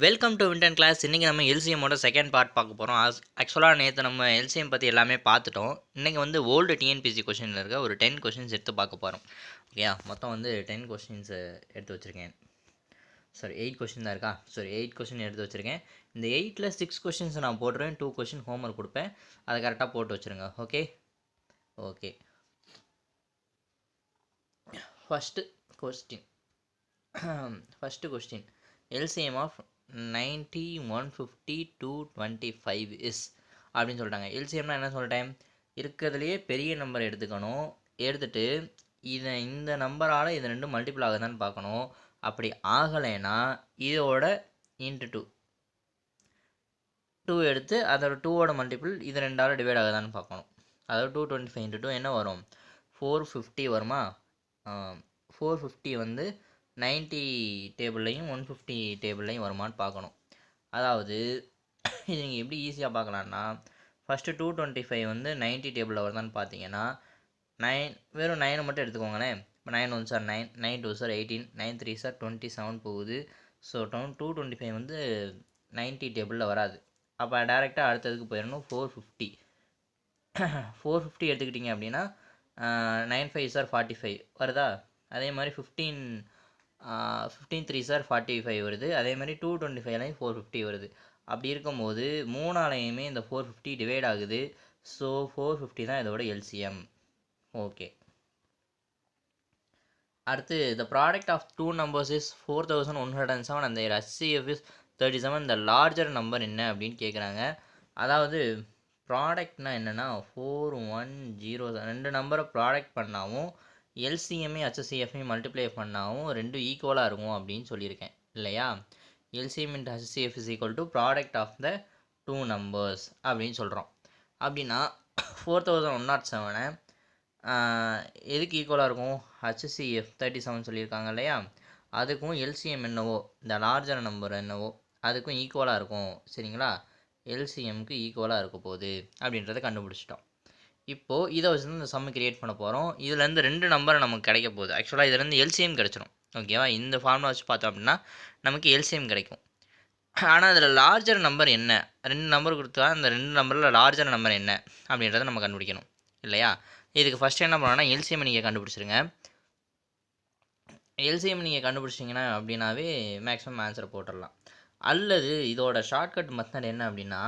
Welcome to வின்டன் class. இன்றைக்கி நம்ம எல்சிஎம்மோட second part பார்க்க போகிறோம். ஆக்சுவலாக நேற்று நம்ம எல்சிஎம் பற்றி எல்லாமே பார்த்துட்டோம். இன்றைக்கி வந்து ஓல்டு டிஎன்பிசி கொஷினில் இருக்க ஒரு 10 கொஷின்ஸ் எடுத்து பார்க்க போகிறோம். ஓகேயா, மொத்தம் வந்து 10 கொஷின்ஸ் எடுத்து வச்சுருக்கேன். 8 கொஷின் தான் இருக்கா? 8 கொஷின் எடுத்து வச்சுருக்கேன். இந்த 8ல் 6 கொஷின்ஸ் நான் போட்டுருவேன், 2 கொஷின் ஹோம்ஒர்க் கொடுப்பேன். அதை கரெக்டாக போட்டு வச்சுருங்க. Okay. First question LCM of 90, 150, 225 is அப்படின்னு சொல்லிட்டாங்க. எல்சிஎம்னா என்ன சொல்லிட்டேன்? இருக்கிறதுலையே பெரிய நம்பர் எடுத்துக்கணும். எடுத்துகிட்டு இந்த நம்பரால் இது ரெண்டும் மல்டிபிள் ஆகுதான்னு பார்க்கணும். அப்படி ஆகலைன்னா இதோட இன்ட்டு 2 எடுத்து அதோட 2ஓட மல்டிபிள் இது ரெண்டால் டிவைட் ஆகுதான்னு பார்க்கணும். அதாவது 225 இன்ட்டு 2 என்ன வரும்? 450 வருமா? 450 வந்து 90 டேபிள்லையும் 150 டேபிள்லையும் வருமானு பார்க்கணும். அதாவது இது நீங்கள் எப்படி ஈஸியாக பார்க்கலான்னா, ஃபஸ்ட்டு 225 வந்து 90 டேபிளில் வருதான்னு பார்த்தீங்கன்னா வெறும் 9 மட்டும் எடுத்துக்கோங்களேன். இப்போ 9 1 சார் 9, 9 2 சார் 18, 9 3 சார் 27 போகுது. ஸோ 225 வந்து 90 டேபிளில் வராது. அப்போ டேரெக்டாக அடுத்ததுக்கு போயிடணும். 450 எடுத்துக்கிட்டிங்க அப்படின்னா 9 5 சார் 45 வருதா? அதே மாதிரி 15 3 சார் 45 வருது. அதே மாதிரி 225லையும் 450 வருது. அப்படி இருக்கும்போது மூணாலையுமே இந்த 450 டிவைட் ஆகுது. ஸோ 450 தான் இதோட எல்சிஎம். ஓகே. அடுத்து the product of two numbers is 4107 and their HCF is 37. the larger number என்ன அப்படின்னு கேட்குறாங்க. அதாவது ப்ராடக்ட்னா என்னென்னா 4107 ரெண்டு நம்பரை ப்ராடக்ட் பண்ணாவும் எல்சிஎம்ஐ ஹச்சிஎஃப்ஐ மல்டிப்ளை பண்ணாவும் ரெண்டும் ஈக்குவலாக இருக்கும் அப்படின்னு சொல்லியிருக்கேன் இல்லையா? LCM into HCF is equal to product of the two numbers அப்படின்னு சொல்கிறோம். அப்படின்னா 4107 எதுக்கு ஈக்குவலாக இருக்கும்? ஹச்சிஎஃப் 37 சொல்லியிருக்காங்க இல்லையா? அதுக்கும் எல்சிஎம் என்னவோ இந்த லார்ஜர் நம்பர் என்னவோ அதுக்கும் ஈக்குவலாக இருக்கும். சரிங்களா? எல்சிஎம்க்கு ஈக்குவலாக இருக்க போகுது அப்படின்றத கண்டுபிடிச்சிட்டோம். இப்போது இதை வச்சு இந்த சம்மு கிரியேட் பண்ண போகிறோம். இதுலேருந்து ரெண்டு நம்பரை நமக்கு கிடைக்க போகுது. ஆக்சுவலாக இதுலேருந்து எல்சிஎம் கிடச்சிடும். ஓகேவா? இந்த ஃபார்முலா வச்சு பார்த்தோம் அப்படின்னா நமக்கு எல்சிஎம் கிடைக்கும். ஆனால் அதில் லார்ஜர் நம்பர் என்ன? ரெண்டு நம்பர் கொடுத்தா அந்த ரெண்டு நம்பரில் லார்ஜர் நம்பர் என்ன அப்படின்றத நம்ம கண்டுபிடிக்கணும் இல்லையா? இதுக்கு ஃபஸ்ட்டு என்ன பண்ணணும்னா எல்சிஎம் நீங்கள் கண்டுபிடிச்சிருங்க. எல்சிஎம் நீங்கள் கண்டுபிடிச்சிங்கன்னா அப்படின்னாவே மேக்ஸிமம் ஆன்சரை போட்டுடலாம். அல்லது இதோட ஷார்ட்கட் மெத்தட் என்ன அப்படின்னா,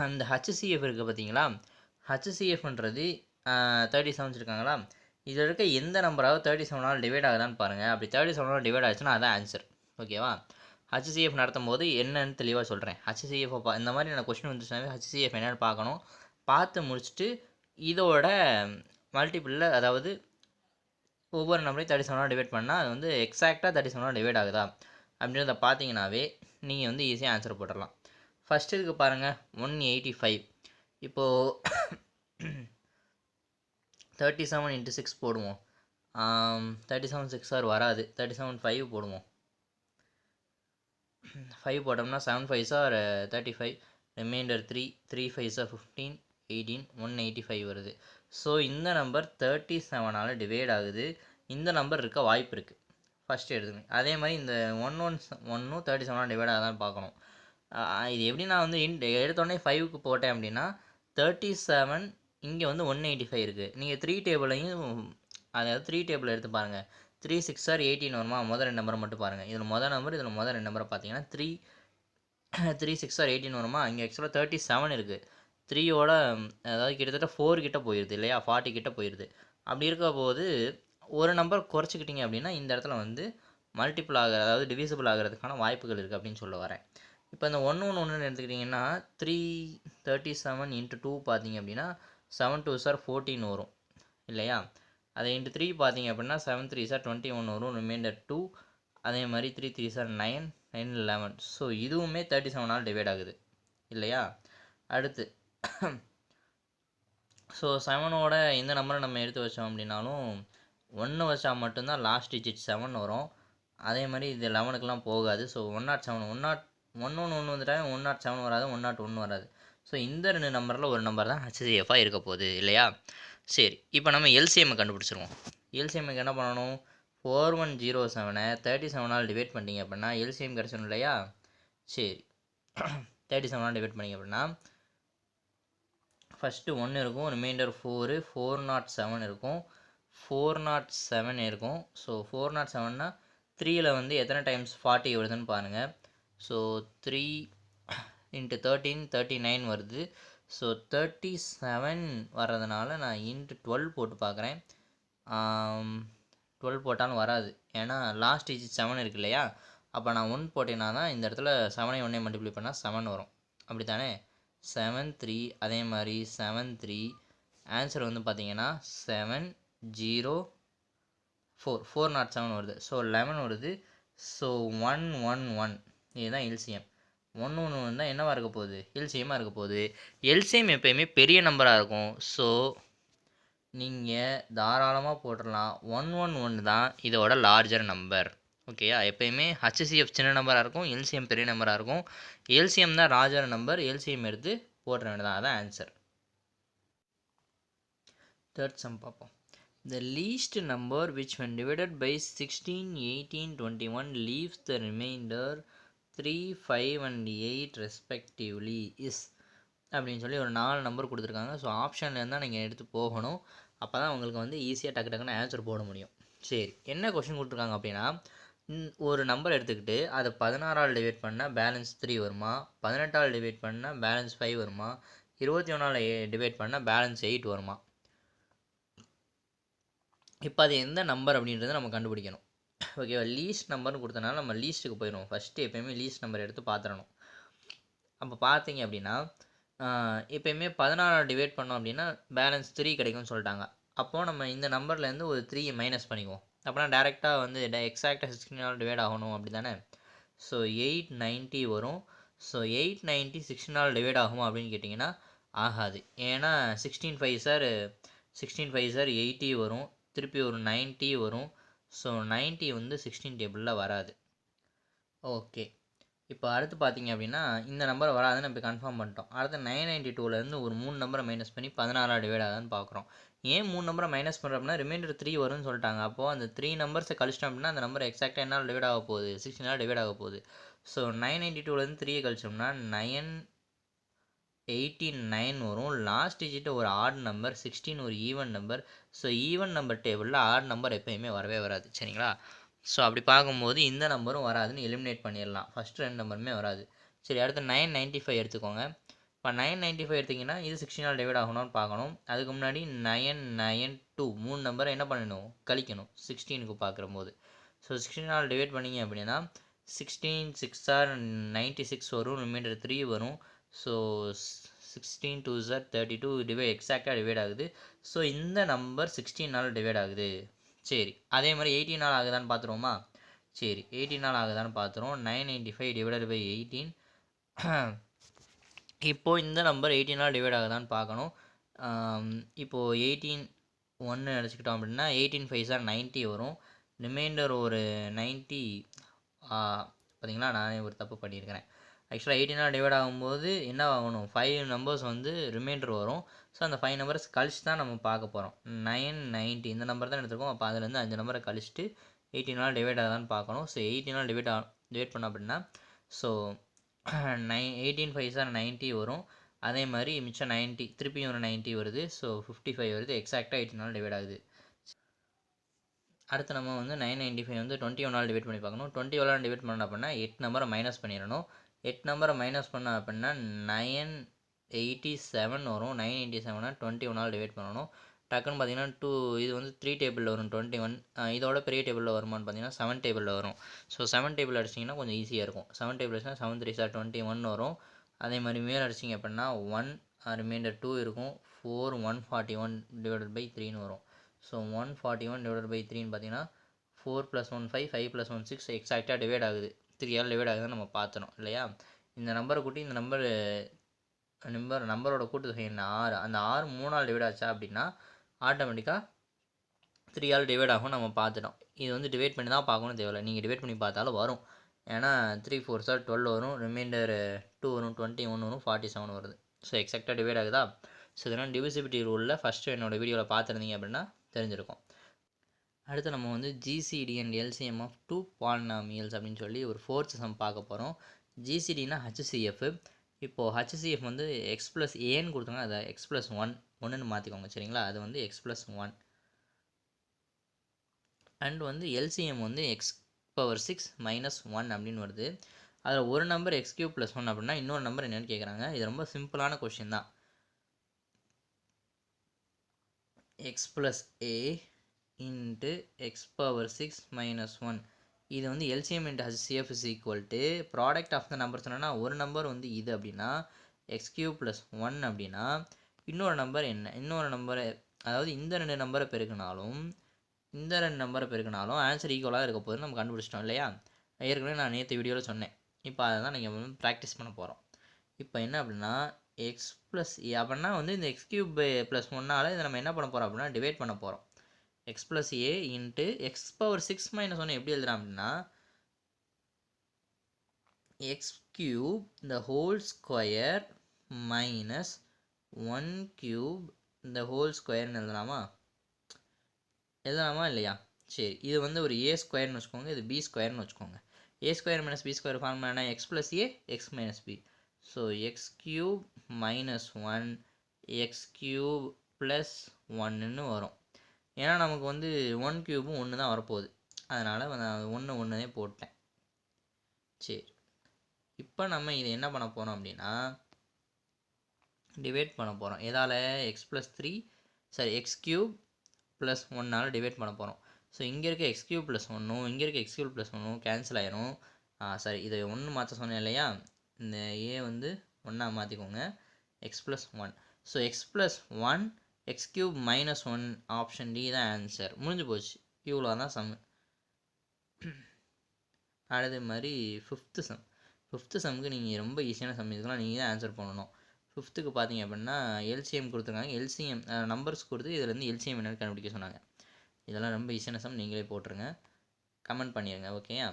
அந்த ஹச்சிஎஃப் இருக்குது பார்த்தீங்களா? ஹச்சிஎஃப்ன்றது 37 இருக்காங்களா? இதில் இருக்க எந்த நம்பராவது 37ஆல் டிவைட் ஆகுதான்னு பாருங்கள். அப்படி 37ஆல் டிவைட் ஆச்சுன்னா அதான் ஆன்சர். ஓகேவா? ஹச்சிஎஃப் நடத்தும் போது என்னன்னு தெளிவாக சொல்கிறேன். ஹச்சிஎஃப் இந்த மாதிரி நான் கொஸ்டின் வந்துச்சுனாவே ஹச்சிஎஃப் என்னென்னு பார்க்கணும். பார்த்து முடிச்சுட்டு இதோட மல்டிபிளில், அதாவது ஒவ்வொரு நம்பரையும் 37ஆல் டிவைட் பண்ணால் அது வந்து எக்ஸாக்டாக 37ஆல் டிவைட் ஆகுதா அப்படின்றத பார்த்தீங்கன்னாவே நீங்கள் வந்து ஈஸியாக ஆன்சர் போட்டுடலாம். ஃபஸ்ட்டு இதுக்கு பாருங்கள் 185. இப்போது 37 × 6 போடுவோம். 37 6 வராது. 37 5 போடுவோம். 5 போட்டோம்னா 7 5 35, ரிமைண்டர் 3, 3 5 15, 18, 185 வருது. ஸோ இந்த நம்பர் 37ஆல் டிவைட் ஆகுது. இந்த நம்பர் இருக்க வாய்ப்பு இருக்குது. ஃபஸ்ட்டு எடுத்துங்க. அதே மாதிரி இந்த 1 37ஆல் டிவைட் ஆகுதான்னு பார்க்கணும். இது எப்படி நான் வந்து எடுத்தோடனே 5க்கு போட்டேன் அப்படின்னா 37 இங்கே வந்து 185 இருக்குது. நீங்கள் 3 டேபிளையும், அதாவது 3 டேபிள் எடுத்து பாருங்கள். 3 6 18 வருமா? முதல் ரெண்டு நம்பரை மட்டும் பாருங்கள். இதில் முதல் நம்பர், இதில் முதல் ரெண்டு நம்பரை பார்த்தீங்கன்னா 3 6 18 வருமா? இங்கே ஆக்சுவலாக 37 இருக்குது. 3யோட அதாவது கிட்டத்தட்ட 4 கிட்ட போயிடுது இல்லையா? 40 கிட்ட போயிடுது. அப்படி இருக்க போது ஒரு நம்பர் குறைச்சிக்கிட்டிங்க அப்படின்னா இந்த இடத்துல வந்து மல்டிபிள் ஆகிற, அதாவது டிவிசிபிள் ஆகிறதுக்கான வாய்ப்புகள் இருக்குது அப்படின்னு சொல்ல வரேன். இப்போ இந்த 1 எடுத்துக்கிட்டிங்கன்னா 337 × 2 பார்த்தீங்க அப்படின்னா 7 2 14 வரும் இல்லையா? அதை × 3 பார்த்தீங்க அப்படின்னா 7 3 21 வரும். ரிமைண்டர் 2. அதே மாதிரி 3 3 9, 9 11. ஸோ இதுவுமே 37ஆல் டிவைட் ஆகுது இல்லையா? அடுத்து ஸோ 7ஓட இந்த நம்பரை நம்ம எடுத்து வச்சோம் அப்படின்னாலும் 1 வச்சா மட்டும்தான் லாஸ்ட் டிஜிட் 7 வரும். அதே மாதிரி இது 11க்குலாம் போகாது. ஸோ 107 1 வந்துட்டால் 107 வராது, 101 வராது. ஸோ இந்த ரெண்டு நம்பரில் ஒரு நம்பர் தான் ஹச்சிஎஃபாக இருக்க போகுது இல்லையா? சரி, இப்போ நம்ம எல்சிஎம்மை கண்டுபிடிச்சிருவோம். எல்சிஎம்முக்கு என்ன பண்ணணும்? 4107 37ஆல் டிவைட் பண்ணிட்டீங்க அப்படின்னா எல்சிஎம் கிடச்சிடும் இல்லையா? சரி 37 டிவைட் பண்ணிங்க அப்படின்னா ஃபஸ்ட்டு 1 இருக்கும், ரிமைண்டர் 4, 407 இருக்கும், 407 இருக்கும். ஸோ 407னா 3ல் வந்து எத்தனை டைம்ஸ் 40 வருதுன்னு பாருங்கள். ஸோ 3 × 13 39 வருது. ஸோ 37 வர்றதுனால நான் இன்ட்டு 12 போட்டு பார்க்குறேன். 12 போட்டாலும் வராது, ஏன்னா லாஸ்ட் டிஜிட் 7 இருக்கு இல்லையா. அப்போ நான் 1 போட்டேன்னா தான் இந்த இடத்துல 7ஐ 1 மல்டிப்ளை பண்ணால் 7 வரும், அப்படி தானே. 7 3 அதே மாதிரி 7 3 ஆன்சர் வந்து பார்த்தீங்கன்னா 7 0 4 407 வருது. ஸோ 11 வருது. ஸோ 111 இதுதான் எல்சிஎம். 111 தான் என்னவாக இருக்க போகுது, எல்சிஎம்மாக இருக்க போகுது. எல்சிஎம் எப்போயுமே பெரிய நம்பராக இருக்கும். ஸோ நீங்கள் தாராளமாக போட்டுடலாம் 111 தான் இதோட லார்ஜர் நம்பர். ஓகேயா, எப்போயுமே ஹச்சிசிஎஃப் சின்ன நம்பராக இருக்கும், எல்சிஎம் பெரிய நம்பராக இருக்கும். எல்சிஎம் தான் லார்ஜர் நம்பர், எல்சிஎம் எடுத்து போட்டுற வேண்டியதான், அதான் ஆன்சர். தேர்ட் சம் பார்ப்போம். The least number which when divided by 16, 18, 21 leaves the remainder 3, 5 and 8 respectively is அப்படின்னு சொல்லி ஒரு 4 நம்பர் கொடுத்துருக்காங்க. ஸோ ஆப்ஷன்லேருந்து தான் நீங்கள் எடுத்து போகணும், அப்போ தான் உங்களுக்கு வந்து ஈஸியாக டக்கு டக்குன்னு ஆன்சர் போட முடியும். சரி, என்ன கொஷின் கொடுத்துருக்காங்க அப்படின்னா, ஒரு நம்பர் எடுத்துக்கிட்டு அதை 16ஆல் டிவைட் பண்ணால் பேலன்ஸ் 3 வருமா, 18ஆல் டிவைட் பண்ணால் பேலன்ஸ் 5 வருமா, 21ஆல் டிவைட் பண்ணால் பேலன்ஸ் 8 வருமா. இப்போ அது எந்த நம்பர் அப்படின்றத நம்ம கண்டுபிடிக்கணும். ஓகேவா, லீஸ்ட் நம்பர்னு கொடுத்தனால நம்ம லீஸ்ட்டுக்கு போயிடுவோம். ஃபஸ்ட்டு எப்போயுமே லீஸ்ட் நம்பர் எடுத்து பார்த்துடணும். அப்போ பார்த்தீங்க அப்படின்னா எப்போயுமே 16ஆல் டிவைட் பண்ணோம் அப்படின்னா பேலன்ஸ் 3 கிடைக்கும்னு சொல்லிட்டாங்க. அப்போது நம்ம இந்த நம்பர்லேருந்து ஒரு 3 மைனஸ் பண்ணிக்குவோம். அப்போனா டேரெக்டாக வந்து எக்ஸாக்டாக 16ஆல் டிவைட் ஆகணும், அப்படி தானே. ஸோ 890 வரும். ஸோ 890 16ஆல் டிவைட் ஆகுமா அப்படின்னு கேட்டிங்கன்னா ஆகாது, ஏன்னா 16 5 சார் 80 வரும், திருப்பி ஒரு 90 வரும். ஸோ 90 வந்து 16 டேபிளில் வராது. ஓகே, இப்போ அடுத்து பார்த்தீங்க அப்படின்னா இந்த நம்பர் வராதுன்னு இப்போ கன்ஃபார்ம் பண்ணிட்டோம். அடுத்து 992லேருந்து ஒரு 3 நம்பரை மைனஸ் பண்ணி 16ஆல் டிவைட் ஆகுதுன்னு பார்க்குறோம். ஏன் 3 நம்பரை மைனஸ் பண்ணுறோம் அப்படின்னா ரிமைண்டர் 3 வரும்னு சொல்லிட்டாங்க. அப்போது அந்த 3 நம்பர்ஸை கழிச்சிட்டோம் அப்படின்னா அந்த நம்பர் எக்ஸாக்டாக என்னால் டிவைட் ஆக போகுது, 16ஆல் டிவைட் ஆக போகுது. ஸோ 992லேருந்து 3 கழிச்சோம்னா 989 வரும். லாஸ்ட் டிஜிட் ஒரு ஆட் நம்பர், 16 ஒரு even number. So even number டேபிளில் ஆட் நம்பர் எப்போயுமே வரவே வராது, சரிங்களா. ஸோ அப்படி பார்க்கும்போது இந்த நம்பரும் வராதுன்னு எலிமினேட் பண்ணிடலாம். ஃபஸ்ட்டு 2 நம்பருமே வராது. சரி, அடுத்து 995 எடுத்துக்கோங்க. இப்போ 995 எடுத்திங்கன்னா இது 16ஆல் டிவைட் ஆகணும்னு பார்க்கணும். அதுக்கு முன்னாடி 992 3 நம்பரை என்ன பண்ணணும், கழிக்கணும் 16க்கு பார்க்கும்போது. ஸோ 16ஆல் டிவைட் பண்ணிங்க அப்படின்னா 16 6 ஆர் 96 வரும், ரிமைண்டர் 3 வரும். ஸோ 16 2 சார் 32 எக்ஸாக்டாக டிவைட் ஆகுது. ஸோ இந்த நம்பர் 16ஆல் டிவைட் ஆகுது. சரி, அதே மாதிரி 18ஆல் ஆகுதான்னு பார்த்துருவோமா. சரி, 18ஆல் ஆகுதான்னு பார்த்துருவோம். 995 டிவைடட் பை 18. இப்போது இந்த நம்பர் 18ஆல் டிவைட் ஆகுதான்னு பார்க்கணும். இப்போது 18 1 அடிச்சுக்கிட்டோம் அப்படின்னா 18 5 சார் 90 வரும், ரிமைண்டர் ஒரு 90. பார்த்தீங்களா, நானே ஒரு தப்பு பண்ணியிருக்கிறேன். ஆக்சுவலாக 18ஆல் டிவைட் ஆகும்போது என்ன ஆகணும், 5 நம்பர்ஸ் வந்து ரிமைண்டர் வரும். ஸோ அந்த 5 நம்பர்ஸ் கழிச்சு தான் நம்ம பார்க்க போகிறோம். 990 இந்த நம்பர் தான் எடுத்துருக்கோம். அப்போ அதுலேருந்து 5 நம்பரை கழிச்சிட்டு 18ஆல் டிவைட் ஆகுதான்னு பார்க்கணும். ஸோ 18ஆல் டிவைட் பண்ணோம் அப்படின்னா ஸோ 18 5 சார் 90 வரும். அதே மாதிரி மிச்சம் 90 திருப்பியும் ஒரு 90 வருது. ஸோ 55 வருது, எக்ஸாக்டாக 18ஆல் டிவைட் ஆகுது. அடுத்து நம்ம வந்து 995 வந்து 21ஆல் டிவைட் பண்ணி பார்க்கணும். 21ஆல் டிவைட் பண்ணோம் அப்படின்னா 8 நம்பரை மைனஸ் பண்ணிடணும். 8 நம்பரை மைனஸ் பண்ணோம் அப்படின்னா 987 வரும். 987 21ஆல் டிவைட் பண்ணணும். டக்குன்னு பார்த்தீங்கன்னா இது வந்து 3 டேபிளில் வரும் 21. இதோட பெரிய டேபிளில் வருமானு பார்த்தீங்கன்னா 7 டேபிளில் வரும். ஸோ 7 டேபிள் அடிச்சிங்கன்னா கொஞ்சம் ஈஸியாக இருக்கும். 7 டேபிள் அடிச்சுன்னா 7 3 சார் 21 வரும். அதே மாதிரி மேலே அடிச்சிங்க அப்படின்னா 1 ரிமைண்டர் 2 இருக்கும். 4 141 டிவைடட் பை 3ன்னு வரும். ஸோ 141 டிவைடட் பை 3ன்னு பார்த்தீங்கன்னா 4 + 1 5 5 + 1 6 எக்ஸாக்டாக டிவைட் ஆகுது. 3ஆல் டிவைட் ஆகுதுன்னு நம்ம பார்த்துறோம் இல்லையா. இந்த நம்பரை கூட்டி இந்த நம்பரோட கூட்டுத்தொகை என்ன 6. அந்த 6 3ஆல் டிவைட் ஆச்சா அப்படின்னா ஆட்டோமேட்டிக்காக 3ஆல் டிவைட் ஆகும், நம்ம பார்த்துட்டோம். இது வந்து டிவைட் பண்ணி தான் பார்க்கணும் தேவையில்லை, நீங்கள் டிவைட் பண்ணி பார்த்தாலும் வரும். ஏன்னா 3 4 சார் 12 வரும், ரிமைண்டர் 2 வரும், 21 வரும், 47 வருது. ஸோ எக்ஸாக்டாக டிவைட் ஆகுதா. ஸோ இதெல்லாம் டிவிசிபிலிட்டி ரூலில் ஃபஸ்ட்டு என்னோடய வீடியோவில் பார்த்துருந்தீங்க அப்படின்னா தெரிஞ்சிருக்கும். அடுத்து நம்ம வந்து GCD and LCM of two polynomials அப்படின்னு சொல்லி ஒரு ஃபோர்த் சம் பார்க்க போகிறோம். ஜிசிடினா ஹச்சிஎஃப். இப்போது ஹச்சிஎஃப் வந்து எக்ஸ் ப்ளஸ் ஏன்னு கொடுத்தாங்க, அதை எக்ஸ் ப்ளஸ் ஒன்றுன்னு மாற்றிக்கோங்க சரிங்களா. அது வந்து எக்ஸ் ப்ளஸ் 1 அண்ட் வந்து எல்சிஎம் வந்து எக்ஸ் பவர் 6 மைனஸ் 1 அப்படின்னு வருது. அதில் ஒரு நம்பர் எக்ஸ் கியூப் ப்ளஸ் 1 அப்படின்னா இன்னொரு நம்பர் என்னென்னு கேட்குறாங்க. இது ரொம்ப சிம்பிளான கொஷின் தான். X plus a into x power 6 minus 1. இது வந்து LCM into HCF is equal to product of the number சொன்னோன்னா ஒரு நம்பர் வந்து இது அப்படின்னா எக்ஸ் கியூப் ப்ளஸ் 1 அப்படின்னா இன்னொரு நம்பர் என்ன, இன்னொரு நம்பரை அதாவது இந்த ரெண்டு நம்பரை பெருக்கினாலும் இந்த ரெண்டு நம்பரை பெருக்கினாலும் ஆன்சர் ஈக்குவலாக இருக்க போது நம்ம கண்டுபிடிச்சிட்டோம் இல்லையா. ஏற்கனவே நான் நேற்று வீடியோவில் சொன்னேன். இப்போ அதை தான் நீங்கள் வந்து ப்ராக்டிஸ் பண்ண போகிறோம். இப்போ என்ன அப்படின்னா எக்ஸ் ப்ளஸ் ஏ அப்படின்னா வந்து இந்த எக்ஸ் கியூப் ப்ளஸ் 1ஆல் இதை நம்ம என்ன பண்ண போகிறோம் அப்படின்னா டிவைட் பண்ண போகிறோம். X plus a into x power 6 minus 1 எப்படி எழுதுறோம் அப்படின்னா எக்ஸ் கியூப் இந்த ஹோல் ஸ்கொயர் மைனஸ் 1 கியூப் இந்த ஹோல் ஸ்கொயர்னு எழுதலாமா இல்லையா. சரி, இது வந்து ஒரு ஏ ஸ்கொயர்னு வச்சுக்கோங்க, இது பி ஸ்கொயர்னு வச்சுக்கோங்க. A square minus B square form என்ன, x plus A x minus B. So x cube minus 1 x cube plus 1ன்னு வரும். ஏன்னா நமக்கு வந்து 1 கியூபும் 1 தான் வரப்போகுது, அதனால் நான் 1 போட்டேன். சரி, இப்போ நம்ம இதை என்ன பண்ண போகிறோம் அப்படின்னா டிவைட் பண்ண போகிறோம். எதால் x plus 3 sorry x cube plus 1ஆல் டிவைட் பண்ண போகிறோம். ஸோ இங்கே இருக்க எக்ஸ் கியூப் ப்ளஸ் 1 இங்கே இருக்க எக்ஸ் கியூப் ப்ளஸ் 1 கேன்சல் ஆயிரும். சாரி, இதை 1 மாற்ற சொன்னேன் இல்லையா, இந்த ஏ வந்து 1ஆ மாற்றிக்கோங்க, x plus 1. So x plus 1 x cube minus 1 option D தான் ஆன்சர். முடிஞ்சு போச்சு, இவ்வளோ தான் சம். அதே மாதிரி ஃபிஃப்த்து சம்முக்கு நீங்கள் ரொம்ப ஈஸியான சம், இதுக்கெல்லாம் நீங்கள் தான் ஆன்சர் பண்ணணும். ஃபிஃப்த்துக்கு பார்த்தீங்க அப்படின்னா எல்சிஎம் கொடுத்துருக்காங்க, எல்சிஎம் நம்பர்ஸ் கொடுத்து இதுலேருந்து எல்சிஎம் என்னென்னு கண்டுபிடிக்க சொன்னாங்க. இதெல்லாம் ரொம்ப ஈஸியான சம், நீங்களே போட்டுருங்க, கமெண்ட் பண்ணிடுங்க ஓகேயா.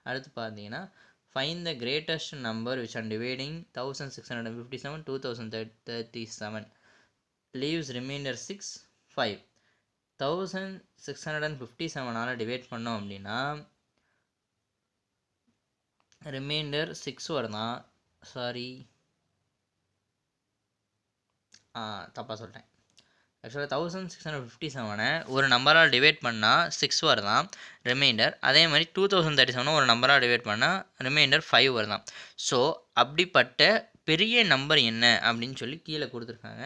அடுத்து பார்த்தீங்கன்னா find the greatest number which are dividing 1657 2037 leaves remainder 6 5. 1657ஆல் டிவைட் பண்ணோம் அப்படின்னா ரிமைண்டர் 6 வருதான். சாரி, தப்பாக சொல்லிட்டேன். ஆக்சுவலாக 1657 ஒரு நம்பரால் டிவைட் பண்ணால் 6 வருதான் ரிமைண்டர். அதே மாதிரி 2037 ஒரு நம்பரால் டிவைட் பண்ணால் ரிமைண்டர் 5 வருதான். ஸோ அப்படிப்பட்ட பெரிய நம்பர் என்ன அப்படின்னு சொல்லி கீழே கொடுத்துருக்காங்க.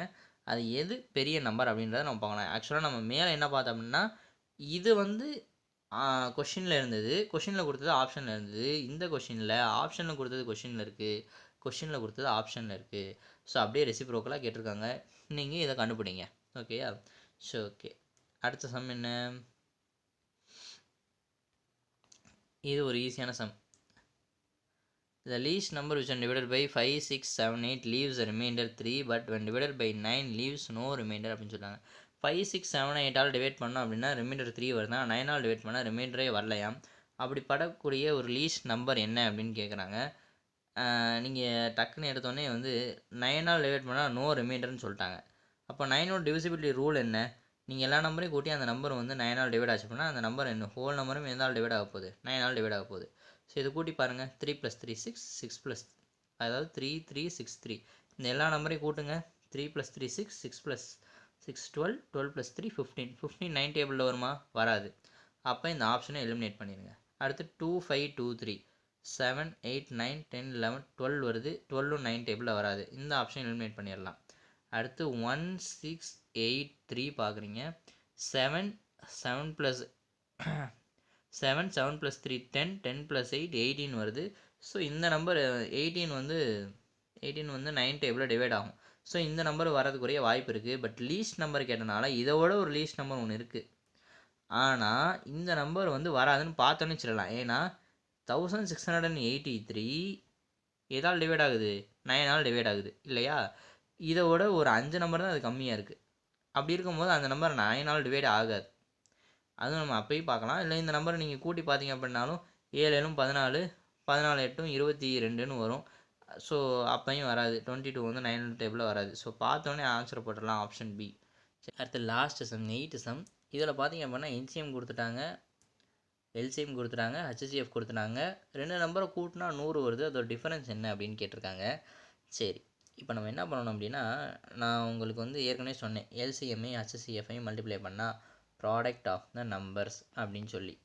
அது எது பெரிய நம்பர் அப்படின்றத நம்ம பார்க்கலாம். ஆக்சுவலாக நம்ம மேலே என்ன பார்த்தோம் அப்படின்னா இது வந்து கொஷினில் இருந்தது, கொஷினில் கொடுத்தது ஆப்ஷனில் இருந்தது. இந்த கொஷினில் ஆப்ஷனில் கொடுத்தது கொஷினில் இருக்குது, கொஷினில் கொடுத்தது ஆப்ஷனில் இருக்குது. ஸோ அப்படியே ரெசிப்ரோக்கலாக கேட்டிருக்காங்க, நீங்கள் இதை கண்டுபிடிங்க ஓகேயா. ஸோ ஓகே, அடுத்த சம் என்ன, இது ஒரு ஈஸியான some. The least number which is divided by 5, 6, 7, 8 leaves a remainder 3 but when divided by 9 leaves no remainder அப்படின்னு சொல்கிறாங்க. 5, 6, 7, 8ஆல் டிவைட் பண்ணோம் அப்படின்னா ரிமைண்டர் 3 வருதா, 9ஆல் டிவைட் பண்ணால் ரிமைண்டரே வரலையாம். அப்படி படக்கூடிய ஒரு லீஸ்ட் நம்பர் என்ன அப்படின்னு கேட்குறாங்க. நீங்கள் டக்குன்னு எடுத்தோடனே வந்து 9ஆல் டிவைட் பண்ணால் நோ ரிமைண்டர்னு சொல்லிட்டாங்க. அப்போ 9ஓட டிவிசிபிலிட்டி ரூல் என்ன, நீங்கள் எல்லா நம்பரையும் கூட்டி அந்த நம்பர் வந்து 9ஆல் டிவைட் ஆச்சு அப்படின்னா அந்த நம்பர் என்ன ஹோல் நம்பரும் எந்தால் டிவைட் ஆக போகுது, 9ஆல் டிவைட் ஆக போகுது. ஸோ இது கூட்டி பாருங்கள், 3 + 3 6, 6 + அதாவது 3 3 6 3. இந்த எல்லா நம்பரையும் கூட்டுங்க, 3 + 3 6, 6 + 6 12, 12 + 3 15. 15 9 டேபிளில் வருமா, வராது. அப்போ இந்த ஆப்ஷனை எலிமினேட் பண்ணிடுங்க. அடுத்து 2 5 2 3 7 8 9 10 11 12 வருது, 12 9 டேபிளில் வராது. இந்த ஆப்ஷன் எலிமினேட் பண்ணிடலாம். அடுத்து 1 6 8 3 பார்க்குறீங்க, 7 7 + 7 7 + 3 10 10 + 8 18 வருது. ஸோ இந்த நம்பர் 18 வந்து 9 டேபிளில் டிவைட் ஆகும். ஸோ இந்த நம்பர் வரதுக்குரிய வாய்ப்பு இருக்குது. பட் லீஸ்ட் நம்பர் கேட்டனால இதோட ஒரு லீஸ்ட் நம்பர் ஒன்று இருக்குது, ஆனால் இந்த நம்பர் வந்து வராதுன்னு பார்த்தோன்னே சொல்லலாம். ஏன்னா 1683 எதால் டிவைட் ஆகுது, 9ஆல் டிவைட் ஆகுது இல்லையா. இதோட ஒரு 5 நம்பர் தான் அது கம்மியாக இருக்குது. அப்படி இருக்கும்போது அந்த நம்பர் 9ஆல் டிவைட் ஆகாது. அதுவும் நம்ம அப்பயும் பார்க்கலாம். இல்லை இந்த நம்பரை நீங்கள் கூட்டி பார்த்தீங்க அப்படின்னாலும் 7 7 14, 14 8 22ன்னு வரும். ஸோ அப்பையும் வராது, 22 வந்து 9 டேபிளில் வராது. ஸோ பார்த்தோன்னே ஆன்சர் போட்டுடலாம், ஆப்ஷன் பி. அடுத்து லாஸ்ட் சம் 8 சம். இதில் பார்த்தீங்க அப்படின்னா என்சிஎம் கொடுத்துட்டாங்க, எல்சிஎம் கொடுத்துட்டாங்க, ஹச்சிஎஃப் கொடுத்துட்டாங்க. 2 நம்பரை கூட்டினா 100 வருது. அதோட டிஃபரன்ஸ் என்ன அப்படின்னு கேட்டிருக்காங்க. சரி, இப்போ நம்ம என்ன பண்ணணும் அப்படின்னா, நான் உங்களுக்கு வந்து ஏற்கனவே சொன்னேன், எல்சிஎம்ஐயும் ஹச்சிஎஃப்ஐயும் மல்டிப்ளை பண்ணால் ப்ராடக்ட் ஆஃப் த நம்பர்ஸ் அப்படின்னு சொல்லி,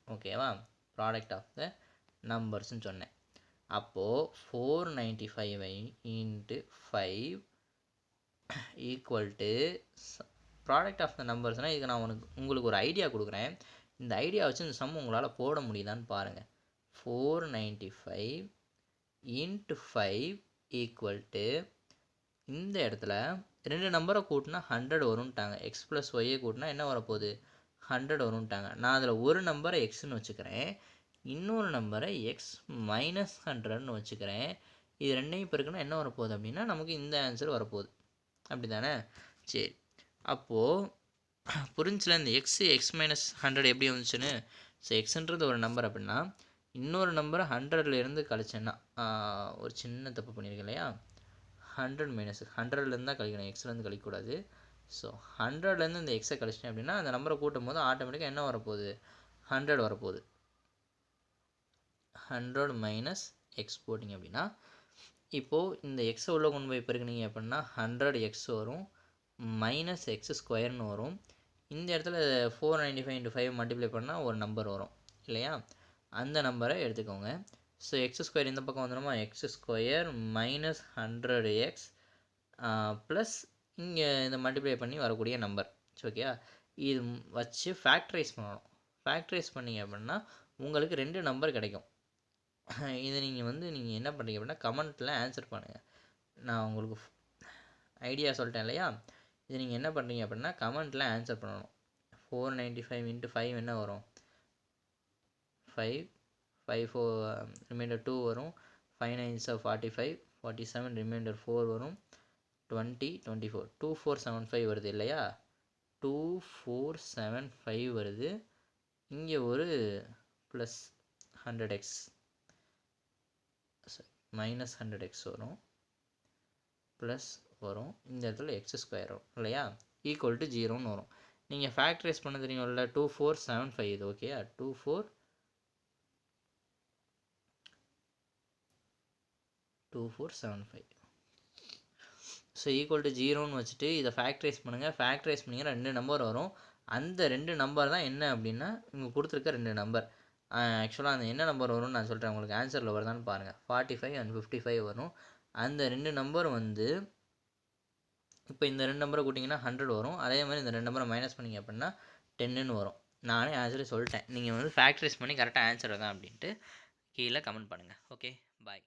ஓகேவா? ப்ராடக்ட் ஆஃப் த நம்பர்ஸ்ன்னு சொன்னேன். அப்போது 495 into 5 equal to product of the நம்பர்ஸ்னால், இதுக்கு நான் உங்களுக்கு ஒரு ஐடியா கொடுக்குறேன். இந்த ஐடியா வச்சு இந்த சம் உங்களால் போட முடியுதான்னு பாருங்கள். 495 இன்ட்டு 5 ஈக்குவல் டு, இந்த இடத்துல 2 நம்பரை கூட்டினா 100 வரும்ட்டாங்க. எக்ஸ் ப்ளஸ் ஒய்யை கூட்டினா என்ன வரப்போகுது? 100 வரும்ட்டாங்க. நான் அதில் ஒரு நம்பரை எக்ஸ்ன்னு வச்சுக்கிறேன், இன்னொரு நம்பரை எக்ஸ் மைனஸ் 100ன்னு வச்சுக்கிறேன். இது ரெண்டையும் பெருக்குன்னா என்ன வரப்போகுது அப்படின்னா நமக்கு இந்த ஆன்சர் வரப்போகுது. அப்படி தானே? சரி, அப்போது புரிஞ்சில இந்த எக்ஸ் மைனஸ் 100 எப்படி வந்துச்சுன்னு? ஸோ எக்ஸுன்றது ஒரு நம்பர் அப்படின்னா இன்னொரு நம்பரை 100லேருந்து கழிச்சேன்னா, ஒரு சின்ன தப்பு பண்ணியிருக்கேன் இல்லையா? 100 மைனஸ் 100லேருந்து தான் கழிக்கணும், எக்ஸ்லேருந்து கழிக்கக்கூடாது. ஸோ 100லேருந்து இந்த எக்ஸை கழிச்சிட்டேன் அப்படின்னா அந்த நம்பரை கூட்டும் போது ஆட்டோமேட்டிக்காக என்ன வரப்போகுது? 100 வரப்போகுது. 100 மைனஸ் எக்ஸ் போட்டிங்க அப்படின்னா, இப்போது இந்த எக்ஸை உள்ளே கொண்டு போய் பெருக்குனீங்க அப்படின்னா 100 எக்ஸ் வரும், மைனஸ் எக்ஸ் ஸ்கொயர்னு வரும். இந்த இடத்துல 495 இன்ட்டு 5 மல்டிப்ளை பண்ணால் ஒரு நம்பர் வரும் இல்லையா? அந்த நம்பரை எடுத்துக்கோங்க. ஸோ எக்ஸ் ஸ்கொயர் இந்த பக்கம் வந்துடுமா? X square minus 100x plus இங்கே இந்த மல்டிப்ளை பண்ணி வரக்கூடிய நம்பர். ஓகே, இது வச்சு ஃபேக்டரைஸ் பண்ணணும். ஃபேக்டரைஸ் பண்ணிங்க அப்படின்னா உங்களுக்கு 2 நம்பர் கிடைக்கும். இதை நீங்கள் என்ன பண்ணுறீங்க அப்படின்னா கமெண்ட்டில் ஆன்சர் பண்ணுங்கள். நான் உங்களுக்கு ஐடியா சொல்லிட்டேன் இல்லையா? இது நீங்கள் என்ன பண்ணுறீங்க அப்படின்னா கமெண்ட்டில் ஆன்சர் பண்ணணும். 495 இன்ட்டு 5 என்ன வரும்? 5 4 ரிமைண்டர் 2 வரும். 5 9s 45, 47 ரிமைண்டர் 4 வரும். 20 24 2475 வருது இல்லையா? 2475 வருது. இங்கே ஒரு ப்ளஸ் 100x மைனஸ் 100x வரும், ப்ளஸ் வரும். இந்த இடத்துல எக்ஸ் ஸ்கொயர் வரும் இல்லையா? ஈக்குவல் டு 0ன்னு வரும். நீங்கள் ஃபேக்டரைஸ் பண்ண தெரியும்ல, 2475 இது ஓகேயா? 2475 ஸோ ஈக்குவல் டு 0ன்னு வச்சுட்டு இதை ஃபேக்டரைஸ் பண்ணுங்கள். ஃபேக்டரைஸ் பண்ணிங்கன்னா 2 நம்பர் வரும். அந்த 2 நம்பர் தான் என்ன அப்படின்னா இங்கே கொடுத்துருக்க 2 நம்பர். ஆக்சுவலாக அந்த என்ன நம்பர் வரும்னு நான் சொல்கிறேன், உங்களுக்கு ஆன்சரில் வருதான்னு பாருங்கள். 45 and 55 வரும். அந்த 2 நம்பர் வந்து இப்போ இந்த 2 நம்பரை கூட்டிங்கன்னா 100 வரும். அதே மாதிரி இந்த 2 நம்பரை மைனஸ் பண்ணிங்க அப்படின்னா 10ன்னு வரும். நானே ஆன்சரே சொல்லிட்டேன். நீங்கள் வந்து ஃபேக்டரைஸ் பண்ணி கரெக்டாக ஆன்சர் தான் அப்படின்ட்டு கீழே கமெண்ட் பண்ணுங்கள். ஓகே, பாய்.